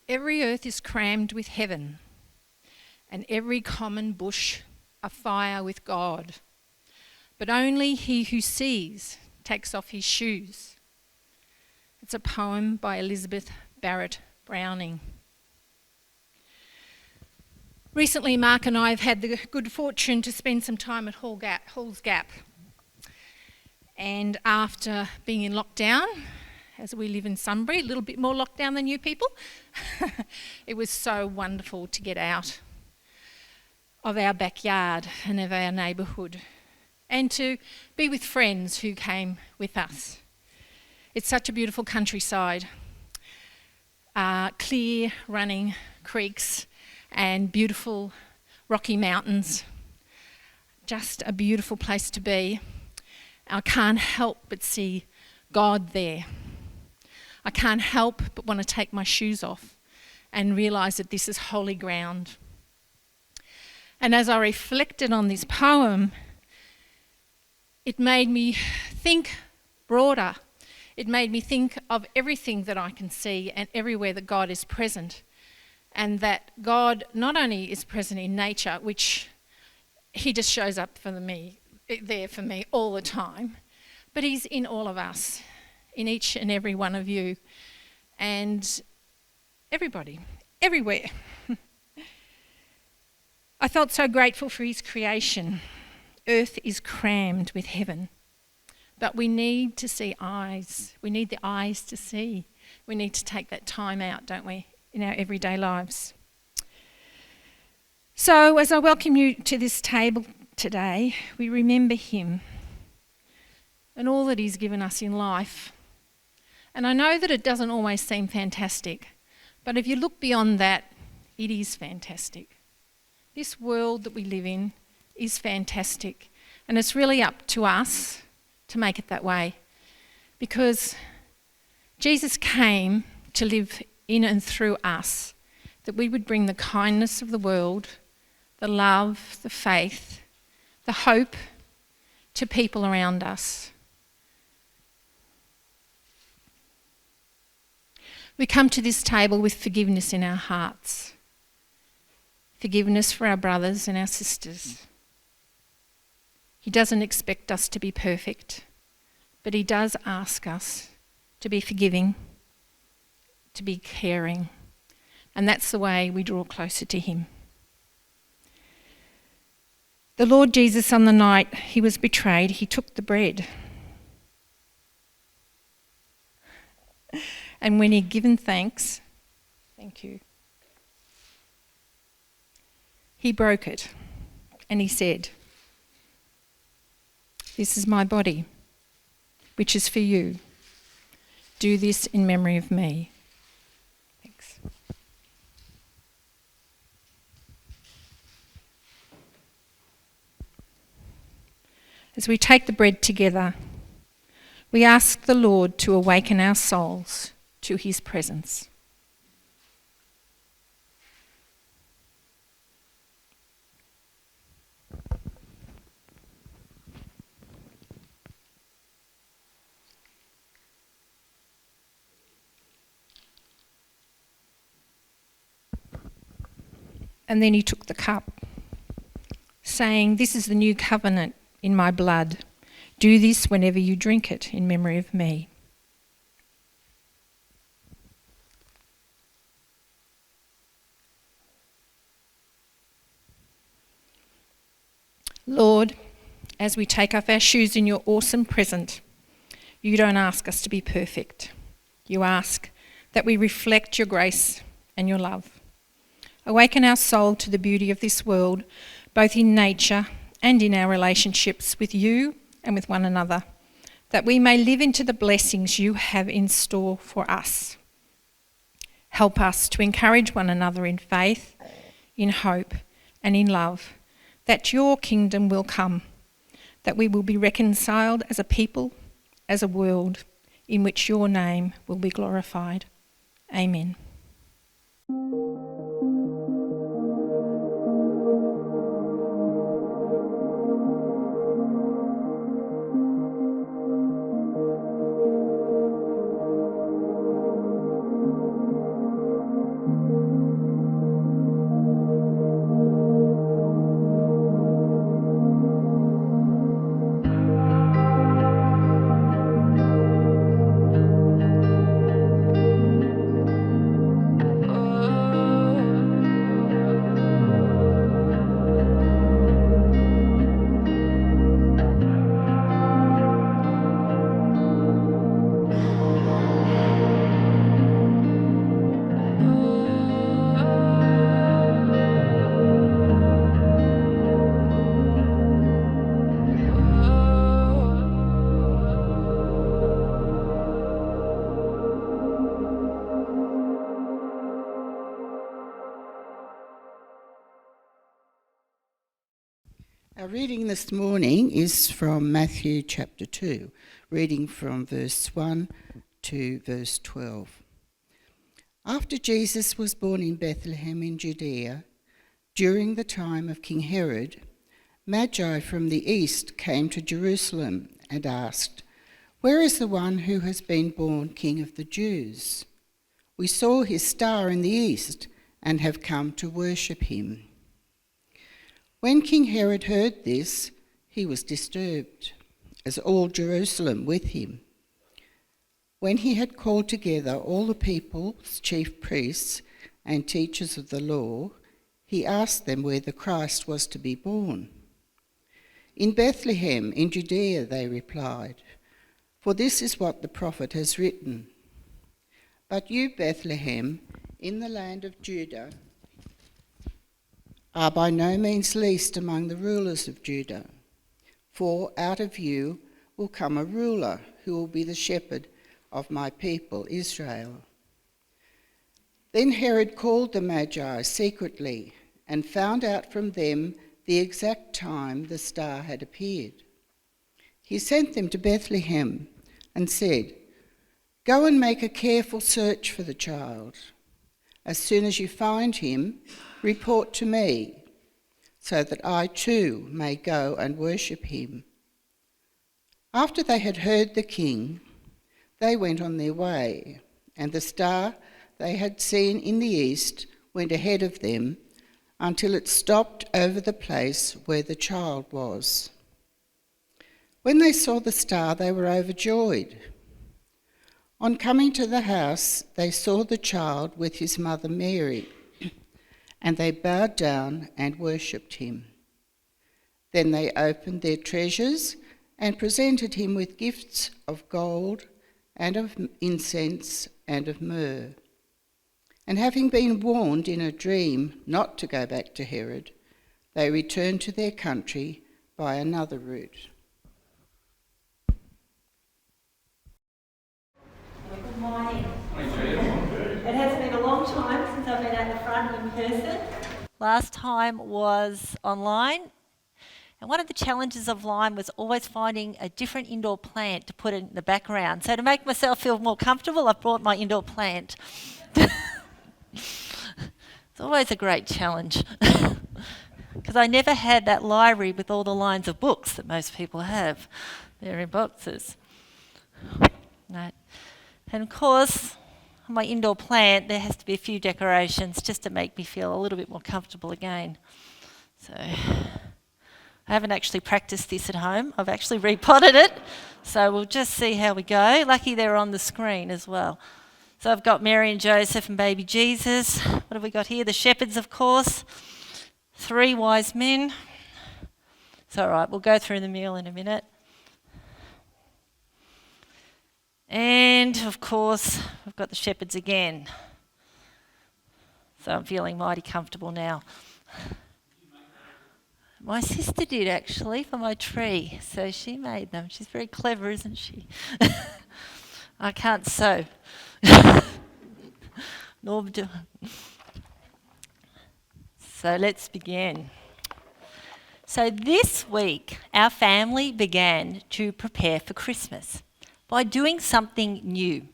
Every earth is crammed with heaven, and every common bush afire with God. But only he who sees takes off his shoes. It's a poem by Elizabeth Barrett Browning. Recently, Mark and I have had the good fortune to spend some time at Hall's Gap. And after being in lockdown, as we live in Sunbury, a little bit more lockdown than you people, it was so wonderful to get out of our backyard and of our neighbourhood and to be with friends who came with us. It's such a beautiful countryside, clear running creeks and beautiful rocky mountains. Just a beautiful place to be. I can't help but see God there. I can't help but want to take my shoes off and realise that this is holy ground. And as I reflected on this poem, it made me think broader. It made me think of everything that I can see and everywhere that God is present. And that God not only is present in nature, which he just shows up there for me all the time, but he's in all of us, in each and every one of you, and everybody, everywhere. I felt so grateful for his creation. Earth is crammed with heaven, but we need to see eyes. We need the eyes to see. We need to take that time out, don't we, in our everyday lives. So as I welcome you to this table today, we remember him and all that he's given us in life. And I know that it doesn't always seem fantastic, but if you look beyond that, it is fantastic. This world that we live in is fantastic, and it's really up to us to make it that way, because Jesus came to live in and through us, that we would bring the kindness of the world, the love, the faith, the hope to people around us. We come to this table with forgiveness in our hearts. Forgiveness for our brothers and our sisters. He doesn't expect us to be perfect, but he does ask us to be forgiving, to be caring, and that's the way we draw closer to him. The Lord Jesus, on the night he was betrayed, he took the bread. And when he'd given thanks, thank you, he broke it and he said, "This is my body, which is for you. Do this in memory of me." Thanks. As we take the bread together, we ask the Lord to awaken our souls to his presence. And then he took the cup, saying, "This is the new covenant in my blood. Do this whenever you drink it in memory of me." Lord, as we take off our shoes in your awesome present, you don't ask us to be perfect. You ask that we reflect your grace and your love. Awaken our soul to the beauty of this world, both in nature and in our relationships with you and with one another, that we may live into the blessings you have in store for us. Help us to encourage one another in faith, in hope, and in love, that your kingdom will come, that we will be reconciled as a people, as a world, in which your name will be glorified. Amen. Our reading this morning is from Matthew chapter 2, reading from verse 1 to verse 12. After Jesus was born in Bethlehem in Judea, during the time of King Herod, Magi from the east came to Jerusalem and asked, "Where is the one who has been born King of the Jews? We saw his star in the east and have come to worship him." When King Herod heard this, he was disturbed, as all Jerusalem with him. When he had called together all the people's chief priests and teachers of the law, he asked them where the Christ was to be born. "In Bethlehem, in Judea," they replied, "for this is what the prophet has written. But you, Bethlehem, in the land of Judah, are by no means least among the rulers of Judah, for out of you will come a ruler who will be the shepherd of my people Israel." Then Herod called the Magi secretly and found out from them the exact time the star had appeared. He sent them to Bethlehem and said, "Go and make a careful search for the child. As soon as you find him, report to me, so that I too may go and worship him." After they had heard the king, they went on their way, and the star they had seen in the east went ahead of them until it stopped over the place where the child was. When they saw the star, they were overjoyed. On coming to the house, they saw the child with his mother Mary, and they bowed down and worshipped him. Then they opened their treasures and presented him with gifts of gold and of incense and of myrrh. And having been warned in a dream not to go back to Herod, they returned to their country by another route. Good morning. It has been a long time since I've been at the front in person. Last time was online, and one of the challenges of Lyme was always finding a different indoor plant to put in the background. So to make myself feel more comfortable, I've brought my indoor plant. It's always a great challenge because I never had that library with all the lines of books that most people have. They're in boxes. Right. And of course, on my indoor plant, there has to be a few decorations just to make me feel a little bit more comfortable again. So I haven't actually practiced this at home. I've actually repotted it. So we'll just see how we go. Lucky they're on the screen as well. So I've got Mary and Joseph and baby Jesus. What have we got here? The shepherds, of course. 3 wise men. It's all right, we'll go through the meal in a minute. And, of course, we've got the shepherds again. So I'm feeling mighty comfortable now. My sister did, actually, for my tree. So she made them. She's very clever, isn't she? I can't sew. Nor do. So let's begin. So this week, our family began to prepare for Christmas by doing something new.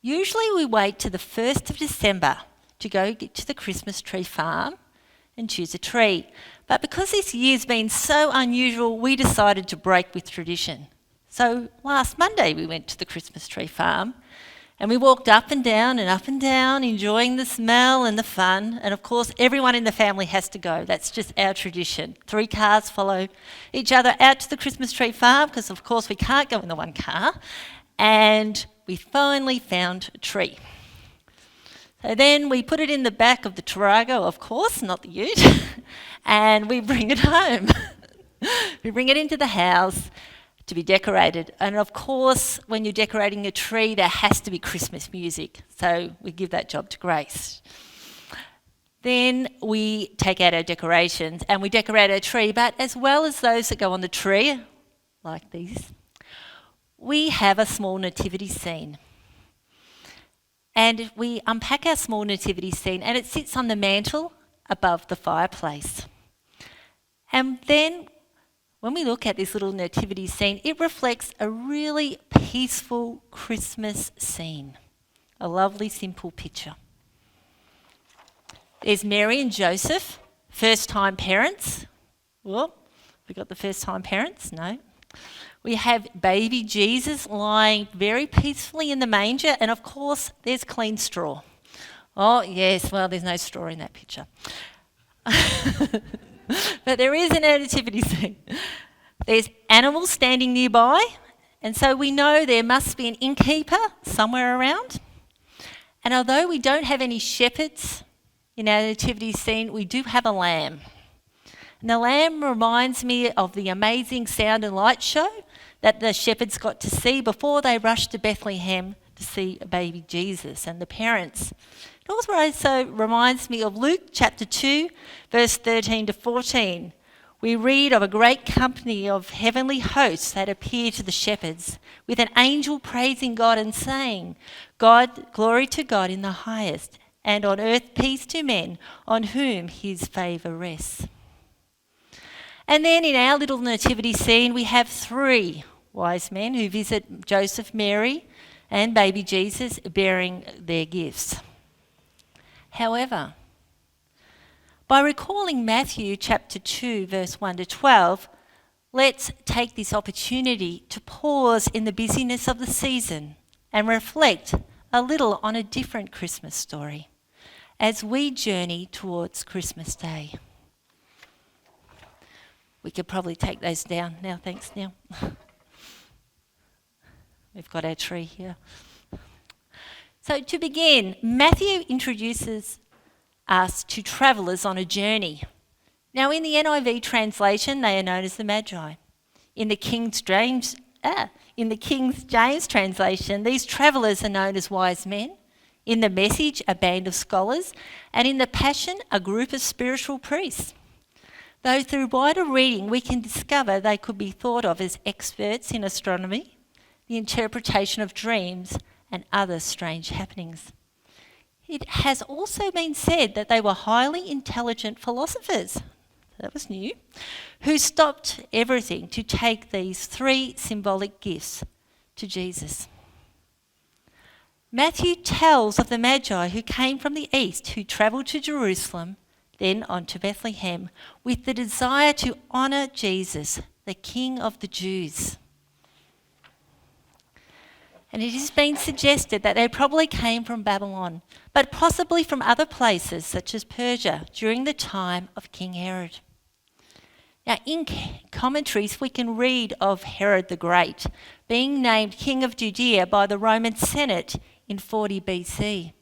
Usually we wait to the 1st of December to go get to the Christmas tree farm and choose a tree. But because this year's been so unusual, we decided to break with tradition. So last Monday we went to the Christmas tree farm and we walked up and down, enjoying the smell and the fun. And of course, everyone in the family has to go. That's just our tradition. 3 cars follow each other out to the Christmas tree farm because, of course, we can't go in the one car. And we finally found a tree. So then we put it in the back of the Tarago, of course, not the ute, and we bring it home. We bring it into the house to be decorated. And of course, when you're decorating a tree, there has to be Christmas music. So we give that job to Grace. Then we take out our decorations and we decorate our tree. But as well as those that go on the tree, like these, we have a small nativity scene. And we unpack our small nativity scene and it sits on the mantle above the fireplace. And then when we look at this little nativity scene, it reflects a really peaceful Christmas scene. A lovely, simple picture. There's Mary and Joseph, first-time parents. Well, we got the first-time parents? No. We have baby Jesus lying very peacefully in the manger, and of course, there's clean straw. Oh, yes, well, there's no straw in that picture. But there is an nativity scene. There's animals standing nearby, and so we know there must be an innkeeper somewhere around. And although we don't have any shepherds in our nativity scene, we do have a lamb. And the lamb reminds me of the amazing sound and light show that the shepherds got to see before they rushed to Bethlehem to see baby Jesus and the parents. It also reminds me of Luke chapter 2, verse 13 to 14. We read of a great company of heavenly hosts that appear to the shepherds, with an angel praising God and saying, Glory to God in the highest, and on earth peace to men on whom his favour rests. And then in our little nativity scene, we have 3 wise men who visit Joseph, Mary, and baby Jesus bearing their gifts. However, by recalling Matthew chapter 2, verse 1 to 12, let's take this opportunity to pause in the busyness of the season and reflect a little on a different Christmas story as we journey towards Christmas Day. We could probably take those down now, thanks Neil. We've got our tree here. So to begin, Matthew introduces us to travellers on a journey. Now in the NIV translation, they are known as the Magi. In the King James translation, these travellers are known as wise men. In the Message, a band of scholars. And in the Passion, a group of spiritual priests. Though through wider reading, we can discover they could be thought of as experts in astronomy, the interpretation of dreams, and other strange happenings. It has also been said that they were highly intelligent philosophers, that was new, who stopped everything to take these three symbolic gifts to Jesus. Matthew tells of the Magi who came from the east, who travelled to Jerusalem, then on to Bethlehem, with the desire to honour Jesus, the King of the Jews. And it has been suggested that they probably came from Babylon, but possibly from other places such as Persia during the time of King Herod. Now in commentaries we can read of Herod the Great being named King of Judea by the Roman Senate in 40 BC.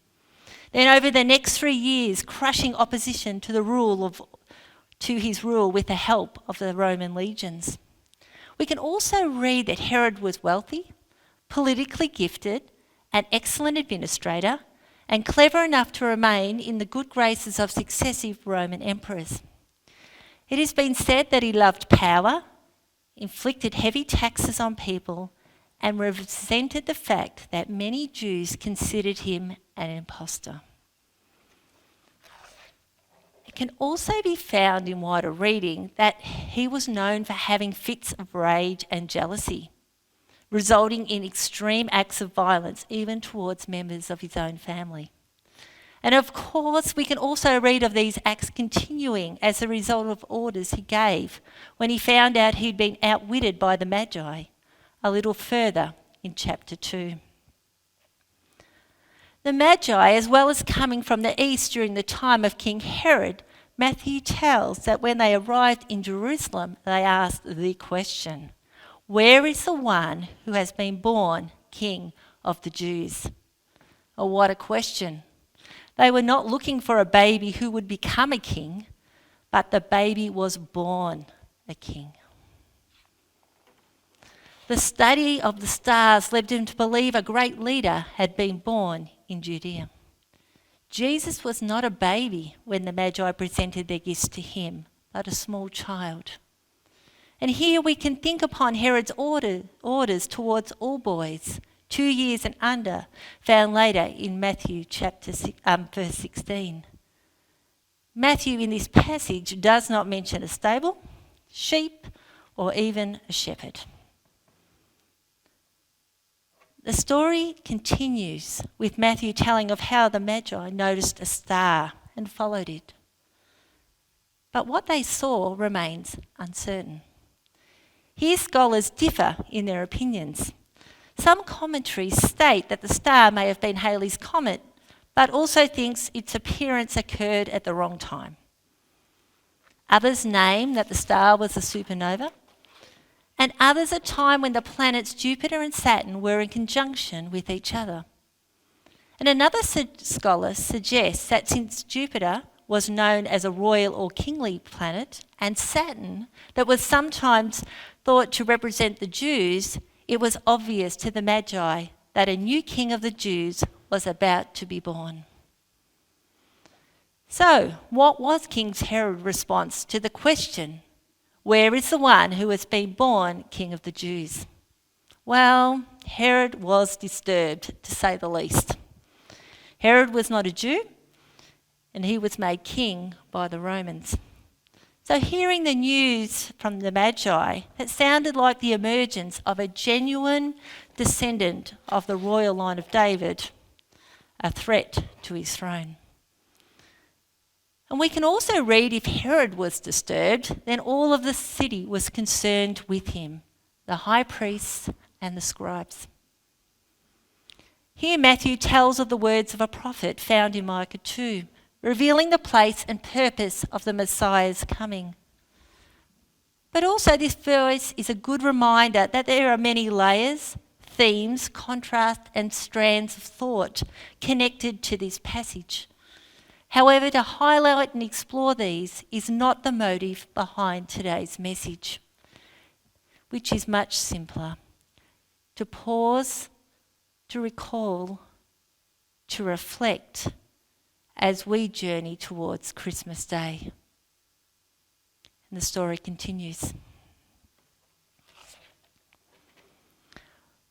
Then over the next 3 years crushing opposition to his rule with the help of the Roman legions. We can also read that Herod was wealthy, politically gifted, an excellent administrator, and clever enough to remain in the good graces of successive Roman emperors. It has been said that he loved power, inflicted heavy taxes on people, and resented the fact that many Jews considered him an impostor. It can also be found in wider reading that he was known for having fits of rage and jealousy, resulting in extreme acts of violence even towards members of his own family. And of course, we can also read of these acts continuing as a result of orders he gave when he found out he'd been outwitted by the Magi a little further in chapter 2. The Magi, as well as coming from the east during the time of King Herod, Matthew tells that when they arrived in Jerusalem, they asked the question, "Where is the one who has been born King of the Jews?" Oh, what a question. They were not looking for a baby who would become a king, but the baby was born a king. The study of the stars led them to believe a great leader had been born in Judea. Jesus was not a baby when the Magi presented their gifts to him, but a small child. And here we can think upon Herod's orders towards all boys, 2 years and under, found later in Matthew verse 16. Matthew in this passage does not mention a stable, sheep, or even a shepherd. The story continues with Matthew telling of how the Magi noticed a star and followed it. But what they saw remains uncertain. Here scholars differ in their opinions. Some commentaries state that the star may have been Halley's Comet, but also thinks its appearance occurred at the wrong time. Others name that the star was a supernova, and others a time when the planets Jupiter and Saturn were in conjunction with each other. And another scholar suggests that since Jupiter was known as a royal or kingly planet, and Saturn, that was sometimes thought to represent the Jews, it was obvious to the Magi that a new king of the Jews was about to be born. So, what was King Herod's response to the question, "Where is the one who has been born King of the Jews?" Well, Herod was disturbed, to say the least. Herod was not a Jew, and he was made king by the Romans. So hearing the news from the Magi, it sounded like the emergence of a genuine descendant of the royal line of David, a threat to his throne. And we can also read if Herod was disturbed, then all of the city was concerned with him, the high priests and the scribes. Here Matthew tells of the words of a prophet found in Micah 2, revealing the place and purpose of the Messiah's coming. But also this verse is a good reminder that there are many layers, themes, contrast and strands of thought connected to this passage. However, to highlight and explore these is not the motive behind today's message, which is much simpler. To pause, to recall, to reflect as we journey towards Christmas Day. And the story continues.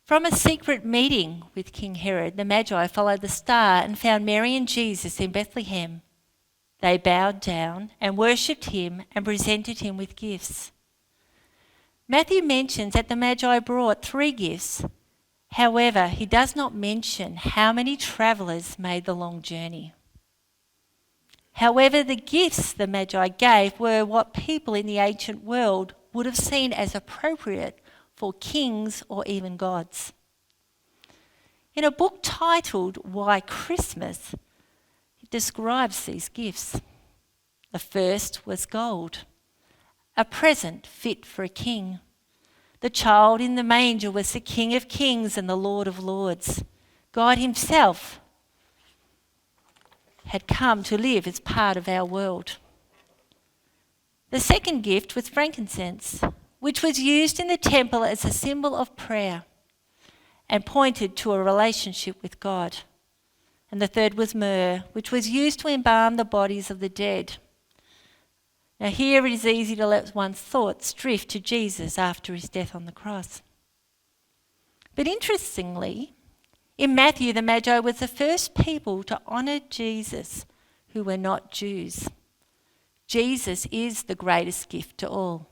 From a secret meeting with King Herod, the Magi followed the star and found Mary and Jesus in Bethlehem. They bowed down and worshipped him and presented him with gifts. Matthew mentions that the Magi brought 3 gifts. However, he does not mention how many travellers made the long journey. However, the gifts the Magi gave were what people in the ancient world would have seen as appropriate for kings or even gods. In a book titled Why Christmas, it describes these gifts. The first was gold, a present fit for a king. The child in the manger was the King of Kings and the Lord of Lords. God himself had come to live as part of our world. The second gift was frankincense, which was used in the temple as a symbol of prayer and pointed to a relationship with God. And the third was myrrh, which was used to embalm the bodies of the dead. Now here it is easy to let one's thoughts drift to Jesus after his death on the cross. But interestingly, in Matthew, the Magi was the first people to honour Jesus who were not Jews. Jesus is the greatest gift to all.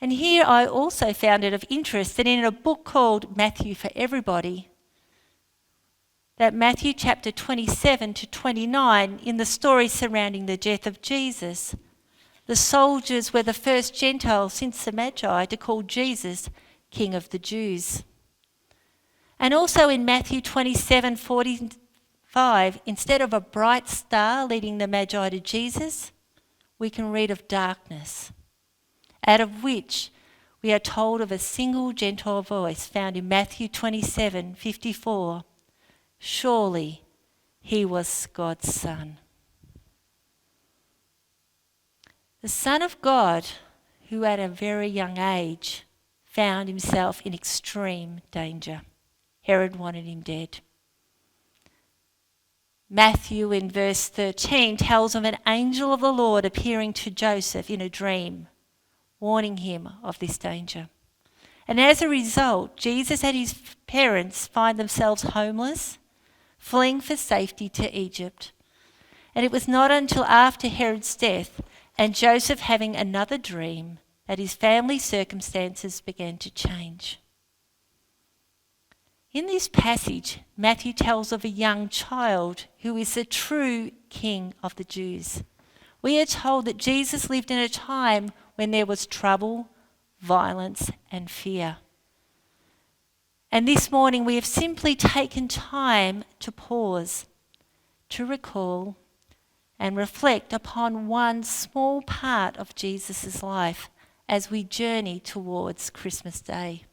And here I also found it of interest that in a book called Matthew for Everybody, that Matthew chapter 27 to 29, in the story surrounding the death of Jesus, the soldiers were the first Gentiles since the Magi to call Jesus King of the Jews. And also in Matthew 27:45, instead of a bright star leading the Magi to Jesus, we can read of darkness, out of which we are told of a single Gentile voice found in Matthew 27:54. Surely he was God's Son. The Son of God, who at a very young age found himself in extreme danger. Herod wanted him dead. Matthew in verse 13 tells of an angel of the Lord appearing to Joseph in a dream, warning him of this danger. And as a result, Jesus and his parents find themselves homeless, fleeing for safety to Egypt. And it was not until after Herod's death and Joseph having another dream that his family circumstances began to change. In this passage, Matthew tells of a young child who is the true King of the Jews. We are told that Jesus lived in a time when there was trouble, violence, and fear. And this morning we have simply taken time to pause, to recall, and reflect upon one small part of Jesus' life as we journey towards Christmas Day.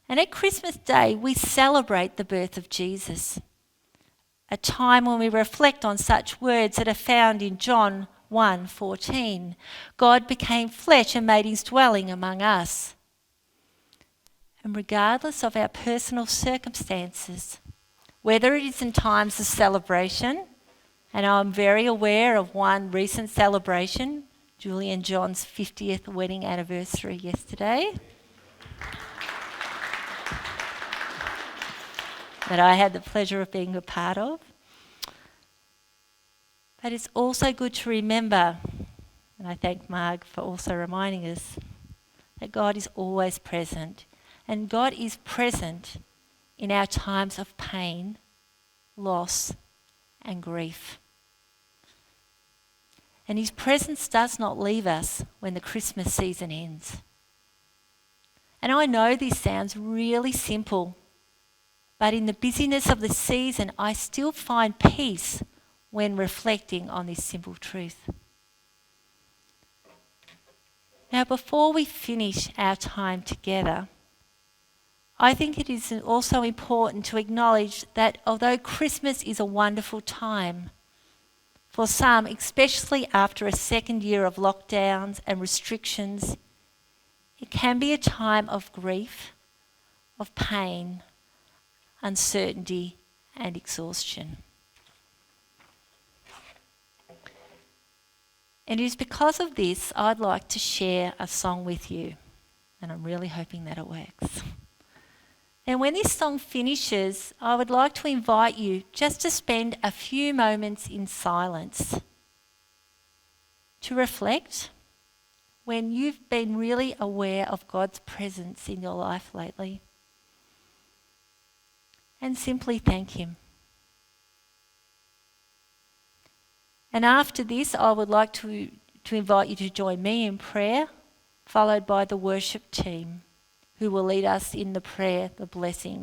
And at Christmas Day, we celebrate the birth of Jesus, a time when we reflect on such words that are found in John 1:14. God became flesh and made his dwelling among us. And regardless of our personal circumstances, whether it is in times of celebration, and I'm very aware of one recent celebration, Julie and John's 50th wedding anniversary yesterday, that I had the pleasure of being a part of. But it's also good to remember, and I thank Marg for also reminding us, that God is always present. And God is present in our times of pain, loss, and grief. And his presence does not leave us when the Christmas season ends. And I know this sounds really simple, but in the busyness of the season, I still find peace when reflecting on this simple truth. Now, before we finish our time together, I think it is also important to acknowledge that although Christmas is a wonderful time, for some, especially after a second year of lockdowns and restrictions, it can be a time of grief, of pain, uncertainty, and exhaustion. And it is because of this I'd like to share a song with you, and I'm really hoping that it works. And when this song finishes, I would like to invite you just to spend a few moments in silence to reflect when you've been really aware of God's presence in your life lately, and simply thank Him. And after this, I would like to invite you to join me in prayer, followed by the worship team, who will lead us in the prayer, the blessing,